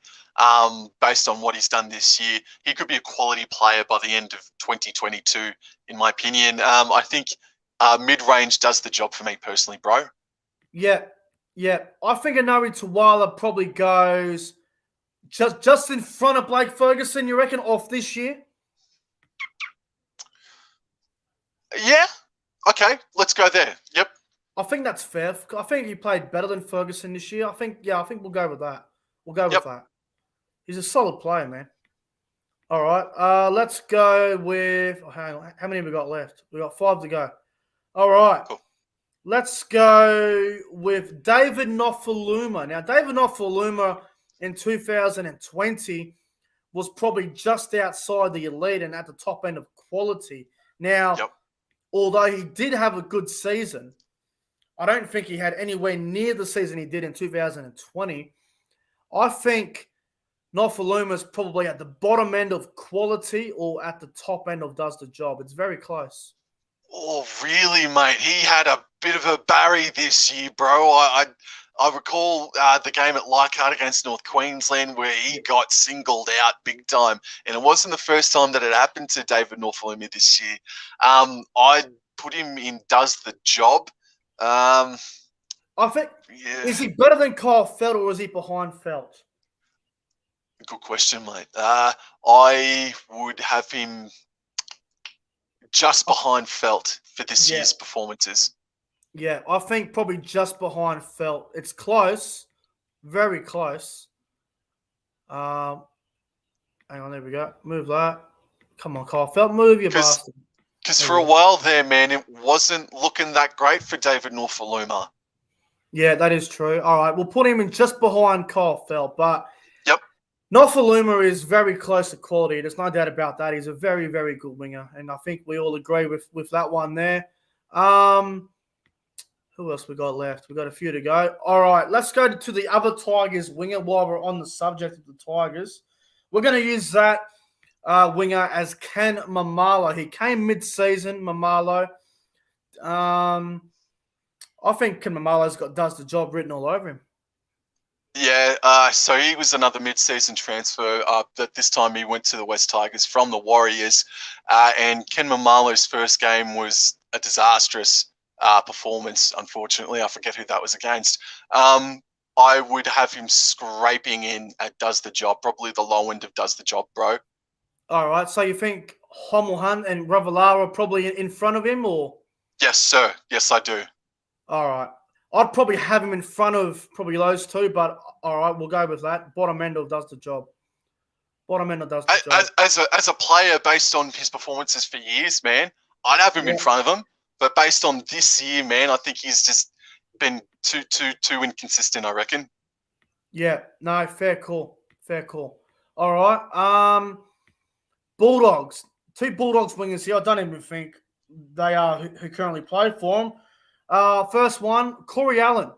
based on what he's done this year, he could be a quality player by the end of 2022, in my opinion. I think mid-range does the job for me personally, bro. Yeah. I think Anari Tuwala probably goes just in front of Blake Ferguson, you reckon, off this year? Yeah. Okay, let's go there. Yep. I think that's fair. I think he played better than Ferguson this year. I think we'll go with that. We'll go with that. He's a solid player, man. All right. Let's go with hang on. How many have we got left? We got 5 to go. All right. Cool. Let's go with David Nofaluma. Now, David Nofaluma in 2020 was probably just outside the elite and at the top end of quality. Now, although he did have a good season, I don't think he had anywhere near the season he did in 2020. I think Nofaluma's probably at the bottom end of quality or at the top end of does the job. It's very close. Oh, really, mate? He had a bit of a Barry this year, bro. I recall the game at Leichhardt against North Queensland where he got singled out big time. And it wasn't the first time that it happened to David Nofaluma this year. I'd put him in does the job. I think, is he better than Kyle Felt or is he behind Felt? Good question, mate. I would have him just behind Felt for this year's performances. Yeah, I think probably just behind Felt. It's close, very close. Hang on, there we go. Move that. Come on, Kyle Felt, move your bastard. Because for a while there, man, it wasn't looking that great for David Nofaluma. Yeah, that is true. All right, we'll put him in just behind Kyle Felt, but Nofaluma is very close to quality. There's no doubt about that. He's a very, very good winger, and I think we all agree with that one there. Who else we got left? We got a few to go. All right, let's go to the other Tigers winger while we're on the subject of the Tigers. We're going to use that winger as Ken Mamala. He came mid-season, Mamala. I think Ken Mamala's does the job written all over him. Yeah, so he was another mid-season transfer. But this time he went to the West Tigers from the Warriors. And Ken Mamala's first game was a disastrous performance, unfortunately. I forget who that was against. I would have him scraping in at does the job, probably the low end of does the job, bro. All right, so you think Hymel Hunt and Revill are probably in front of him, or? Yes, sir. Yes, I do. All right. I'd probably have him in front of probably those two, but all right, we'll go with that. Bottom end of does the job. Bottom end of does the job. As a player, based on his performances for years, man, I'd have him in front of him. But based on this year, man, I think he's just been too inconsistent, I reckon. Yeah, no, fair call. Fair call. All right. Bulldogs. 2 Bulldogs wingers here. I don't even think they are who currently play for them. First one, Corey Allen.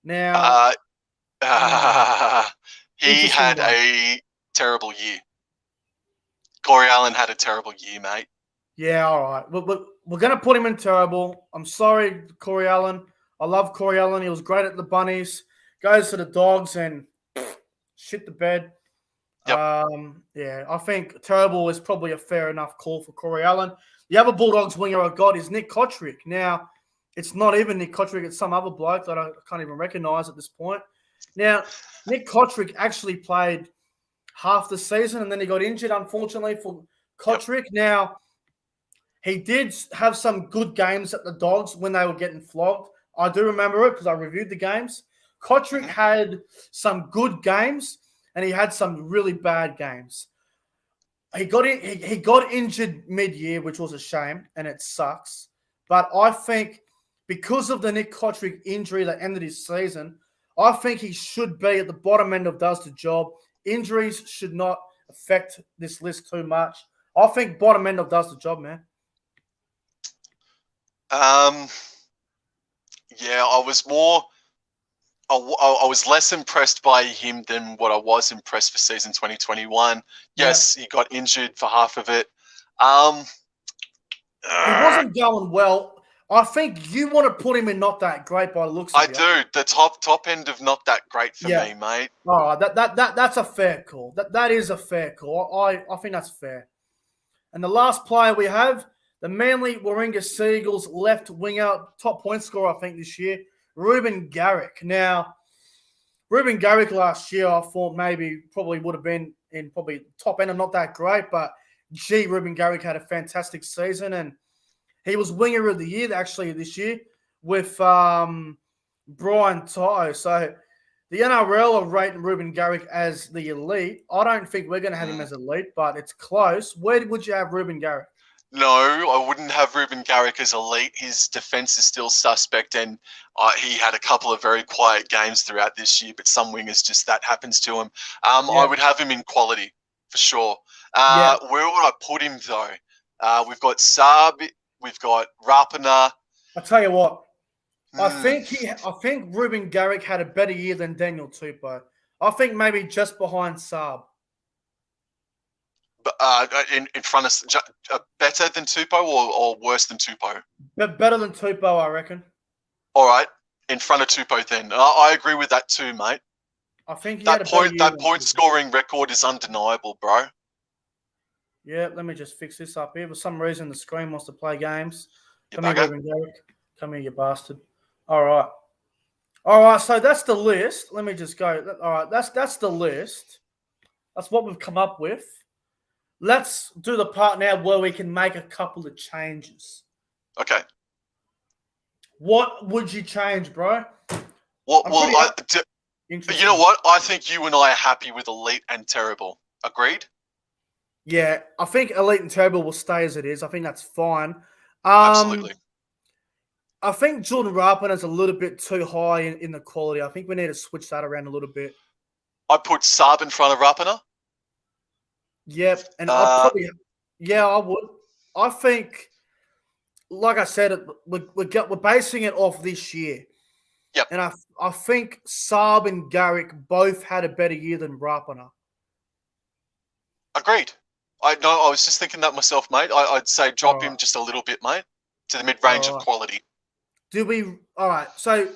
Now, He had a terrible year. Corey Allen had a terrible year, mate. Yeah, all right. We're going to put him in terrible. I'm sorry, Corey Allen. I love Corey Allen. He was great at the Bunnies. Goes to the Dogs and shit the bed. Yep. Yeah, I think terrible is probably a fair enough call for Corey Allen. The other Bulldogs winger I got is Nick Cottrick. Now, it's not even Nick Cottrick. It's some other bloke that I can't even recognise at this point. Now, Nick Cottrick actually played half the season and then he got injured, unfortunately, for Cottrick. Yep. Now, he did have some good games at the Dogs when they were getting flogged. I do remember it because I reviewed the games. Cottrick had some good games and he had some really bad games. He got injured mid-year, which was a shame, and it sucks. But I think because of the Nick Cottrick injury that ended his season, I think he should be at the bottom end of does the job. Injuries should not affect this list too much. I think bottom end of does the job, man. Yeah, I was less impressed by him than what I was impressed for season 2021. Yes, He got injured for half of it. He wasn't going well. I think you want to put him in not that great by the looks of it. I do. The top end of not that great for me, mate. Oh, that's a fair call. That is a fair call. I think that's fair. And the last player we have, the Manly Warringah Seagulls left winger, top point scorer, I think, this year, Reuben Garrick. Now, Reuben Garrick last year, I thought probably would have been in probably top end of not that great, but Reuben Garrick had a fantastic season, and he was winger of the year actually this year with Brian Toto. So the NRL are rating Reuben Garrick as the elite. I don't think we're going to have him as elite, but it's close. Where would you have Reuben Garrick? No, I wouldn't have Reuben Garrick as elite. His defence is still suspect, and he had a couple of very quiet games throughout this year, but some wingers just that happens to him. I would have him in quality for sure. Where would I put him though? We've got Saab, we've got Rappana. I'll tell you what. I think Reuben Garrick had a better year than Daniel Tupa. I think maybe just behind Saab. In front of better than Tupo or worse than Tupo? Better than Tupo, I reckon. All right, in front of Tupo then. I agree with that too, mate. I think that point scoring record is undeniable, bro. Yeah, let me just fix this up here. For some reason, the screen wants to play games. Come here, Reuben Garrick. Come here, you bastard. All right. So that's the list. Let me just go. All right, that's the list. That's what we've come up with. Let's do the part now where we can make a couple of changes. Okay. What would you change, bro? You know what? I think you and I are happy with elite and terrible. Agreed? Yeah, I think elite and terrible will stay as it is. I think that's fine. Absolutely. I think Jordan Rappana is a little bit too high in the quality. I think we need to switch that around a little bit. I'd put Saab in front of Rappana. Yep, and I would. I think, like I said, we're basing it off this year. Yep. And I think Saab and Garrick both had a better year than Rappana. Agreed. I was just thinking that myself, mate. I'd say drop him just a little bit, mate, to the mid-range of quality. All right, so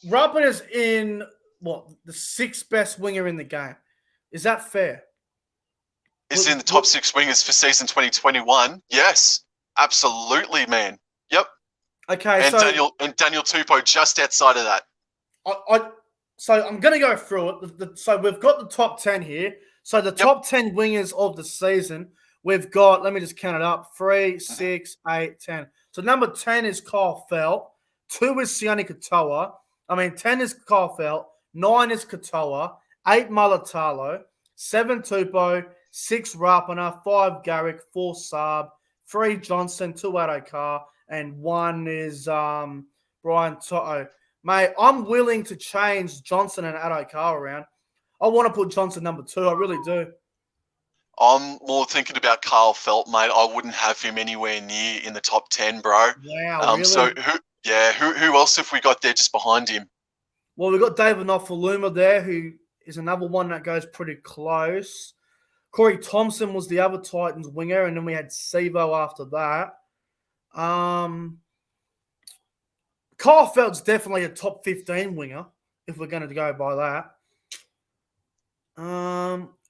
Rappana's in, the sixth best winger in the game. Is that fair? Is in the top six wingers for season 2021. Yes, absolutely, man. Yep. Okay, and Daniel Tupo just outside of that. So I'm going to go through it. So we've got the top 10 here. So the top 10 wingers of the season, we've got, let me just count it up, 3, 6, 8, 10. So number 10 is Kyle Felt. 2 is Sione Katoa. 10 is Kyle Felt. 9 is Katoa. 8 Mulatalo. 7 Tupo. 6 Rappana, 5 Garrick, 4 Saab, 3 Johnson, 2 Adokar, and 1 is Brian Toto. Mate, I'm willing to change Johnson and Adokar around. I want to put Johnson number 2. I really do. I'm more thinking about Carl Felt, mate. I wouldn't have him anywhere near in the top 10, bro. Wow, really? So who else have we got there just behind him? Well, we've got David Nofaluma there, who is another one that goes pretty close. Corey Thompson was the other Titans winger, and then we had Sivo after that. Kyle Felt's definitely a top 15 winger, if we're going to go by that.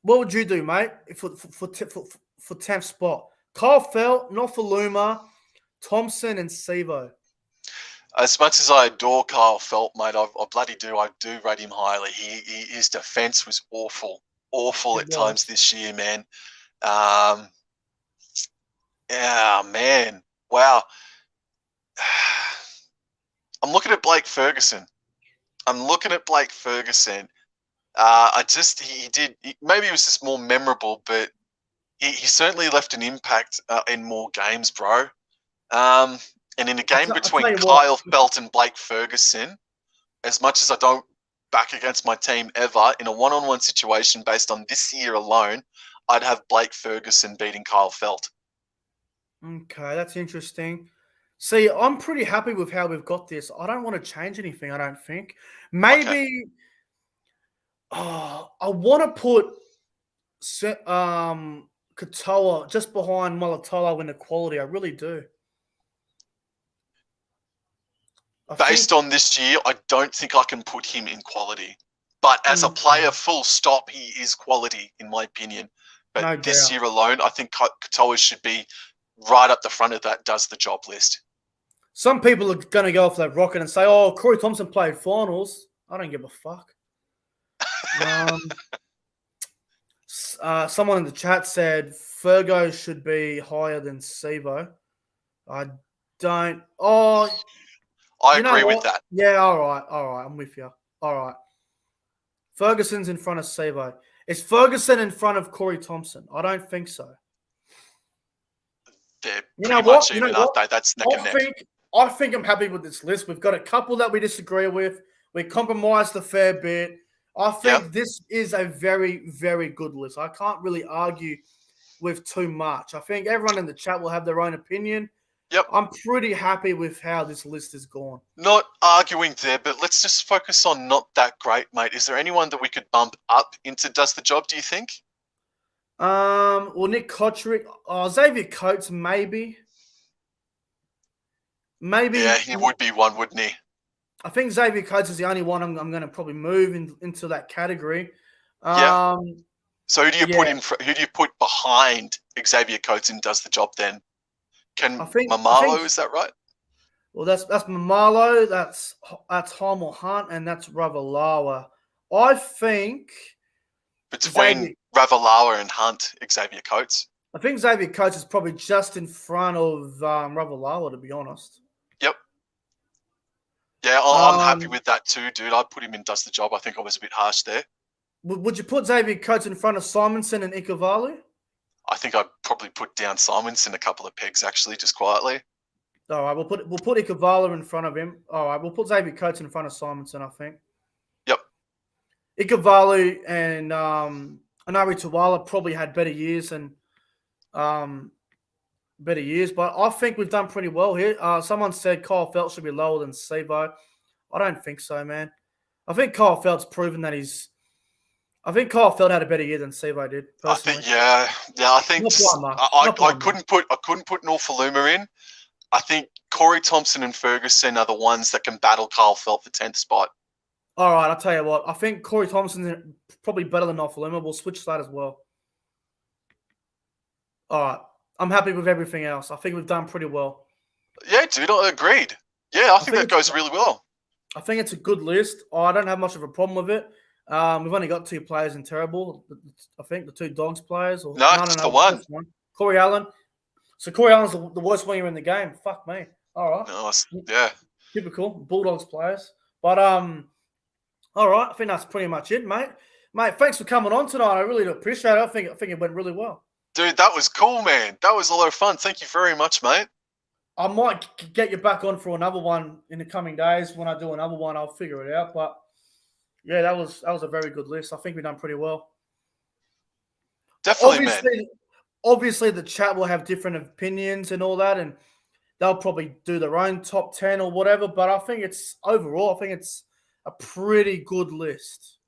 What would you do, mate, for 10th spot? Kyle Felt, Nofaluma, Thompson, and Sivo. As much as I adore Kyle Felt, mate, I bloody do. I do rate him highly. His defense was awful at times this year, man. Yeah, man. Wow. I'm looking at Blake Ferguson. Maybe it was just more memorable, but he certainly left an impact in more games, bro. And in a game between Kyle Felt and Blake Ferguson, as much as I don't back against my team ever, in a one-on-one situation based on this year alone, I'd have Blake Ferguson beating Kyle Felt. Okay, that's interesting. See, I'm pretty happy with how we've got this. I don't want to change anything, I don't think. Maybe I want to put Katoa just behind Molotov in the quality. I really do. Based on this year, I don't think I can put him in quality. But as a player, full stop, he is quality, in my opinion. But this year alone, I think Katoa should be right up the front of that does the job list. Some people are going to go off that rocket and say, oh, Corey Thompson played finals. I don't give a fuck. Someone in the chat said Fergo should be higher than Sivo. I don't. Oh, I agree with that. Yeah, all right. I'm with you. All right. Ferguson's in front of Sivo. Is Ferguson in front of Corey Thompson? I don't think so. They're pretty much even, aren't they? That's neck and neck. I think I'm happy with this list. We've got a couple that we disagree with. We compromised a fair bit. I think this is a very, very good list. I can't really argue with too much. I think everyone in the chat will have their own opinion. Yep. I'm pretty happy with how this list is gone. Not arguing there, but let's just focus on not that great, mate. Is there anyone that we could bump up into does the job, do you think? Well, Nick Cottrick. Xavier Coates, maybe. Yeah, he would be one, wouldn't he? I think Xavier Coates is the only one I'm going to probably move into that category. So who do you put in? Who do you put behind Xavier Coates and does the job then? Mamala, is that right? Well, that's Mamala, that's Heimel Hunt, and that's Ravalawa. I think between Ravalawa and Hunt, Xavier Coates. I think Xavier Coates is probably just in front of Ravalawa, to be honest. Yep. Yeah, I'm happy with that too, dude. I'd put him in does the job. I think I was a bit harsh there. Would you put Xavier Coates in front of Simonson and Ikavalu? I think I'd probably put down Simonson a couple of pegs, actually, just quietly. All right, we'll put Ikavalu in front of him. All right, we'll put Xavier Coates in front of Simonson, I think. Yep. Ikavalu and Anari Tuwala probably had better years, but I think we've done pretty well here. Someone said Kyle Felt should be lower than Sivo. I don't think so, man. I think Kyle Felt's proven that I think Kyle Felt had a better year than Sivo did. Personally. I think I couldn't put Norfoluma in. I think Corey Thompson and Ferguson are the ones that can battle Kyle Felt for 10th spot. All right, I'll tell you what. I think Corey Thompson is probably better than Norfoluma. We'll switch that as well. All right. I'm happy with everything else. I think we've done pretty well. Yeah, dude, I agreed. Yeah, I think that goes really well. I think it's a good list. I don't have much of a problem with it. We've only got 2 players in terrible. I think the 2 Dogs players. No, just the one. Corey Allen. So Corey Allen's the worst winger in the game. Fuck me. All right. Nice. Yeah. Typical Bulldogs players. But all right. I think that's pretty much it, mate. Mate, thanks for coming on tonight. I really appreciate it. I think it went really well. Dude, that was cool, man. That was a lot of fun. Thank you very much, mate. I might get you back on for another one in the coming days. When I do another one, I'll figure it out. But yeah, that was a very good list. I think we've done pretty well. Definitely, man. Obviously, the chat will have different opinions and all that, and they'll probably do their own top 10 or whatever. But I think it's a pretty good list.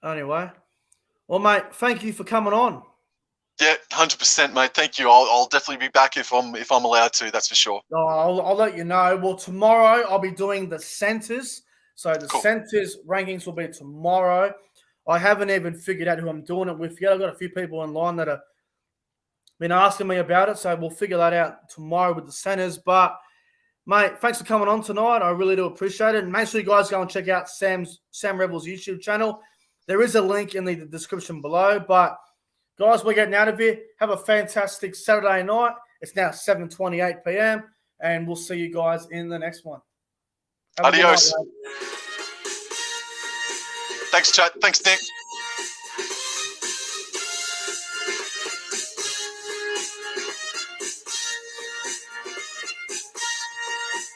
Anyway, well, mate, thank you for coming on. Yeah, 100%, mate. Thank you. I'll definitely be back if I'm allowed to. That's for sure. I'll let you know. Well, tomorrow I'll be doing the centers. So the centers rankings will be tomorrow. I haven't even figured out who I'm doing it with yet. I've got a few people in line that have been asking me about it. So we'll figure that out tomorrow with the centers. But, mate, thanks for coming on tonight. I really do appreciate it. And make sure you guys go and check out Sam Revill's YouTube channel. There is a link in the description below. But, guys, we're getting out of here. Have a fantastic Saturday night. It's now 7:28 p.m. And we'll see you guys in the next one. Adios. Thanks, chat. Thanks, Nick.